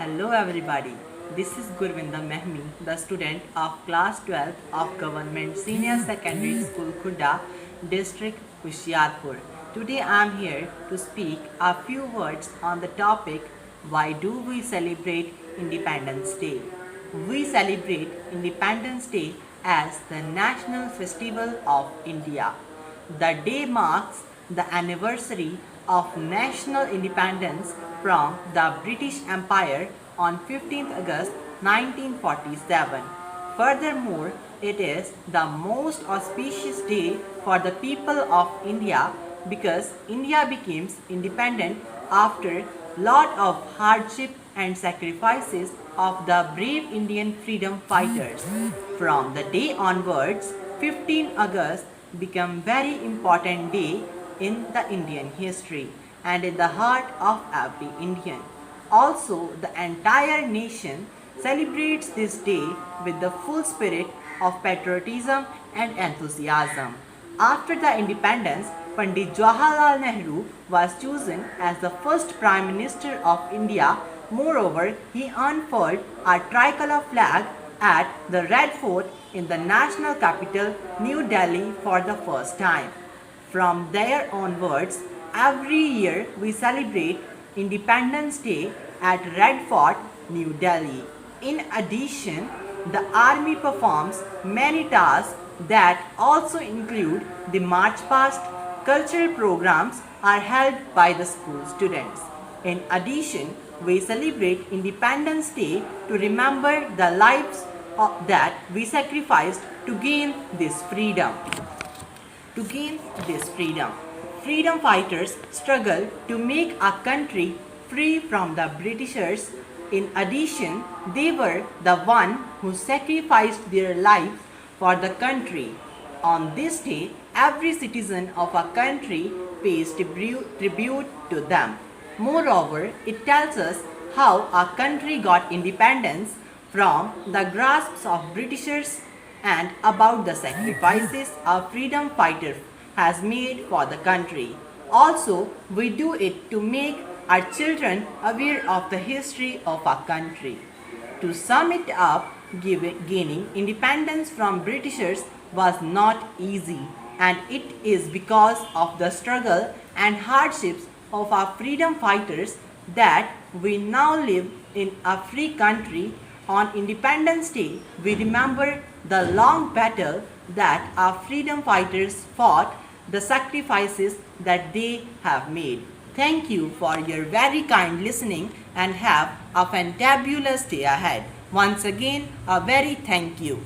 Hello everybody. This is Gurvinda Mehmi, the student of class 12th of Government Senior Secondary School Khunda, District Hoshiarpur. Today I am here to speak a few words on the topic why do we celebrate Independence Day? We celebrate Independence Day as the national festival of India. The day marks the anniversary of national independence from the British Empire on 15th August 1947. Furthermore, it is the most auspicious day for the people of India because India became independent after lot of hardship and sacrifices of the brave Indian freedom fighters. From the day onwards, 15 August became very important day in the Indian history and in the heart of every Indian. Also, the entire nation celebrates this day with the full spirit of patriotism and enthusiasm. After the independence, Pandit Jawaharlal Nehru was chosen as the first Prime Minister of India. Moreover, he unfurled a tricolor flag at the Red Fort in the national capital, New Delhi, for the first time. From there onwards, every year we celebrate Independence Day at Red Fort, New Delhi. In addition, the army performs many tasks that also include the march past. Cultural programs are held by the school students. In addition, we celebrate Independence Day to remember the lives that we sacrificed to gain this freedom. To gain this freedom, freedom fighters struggled to make our country free from the Britishers. In addition, they were the one who sacrificed their lives for the country. On this day, every citizen of a country pays tribute to them. Moreover, it tells us how our country got independence from the grasps of Britishers and about the sacrifices a freedom fighter has made for the country. Also, we do it to make our children aware of the history of our country. To sum it up, gaining independence from Britishers was not easy, and it is because of the struggle and hardships of our freedom fighters that we now live in a free country. On Independence Day, we remember the long battle that our freedom fighters fought, the sacrifices that they have made. Thank you for your very kind listening and have a fantabulous day ahead. Once again, a very thank you.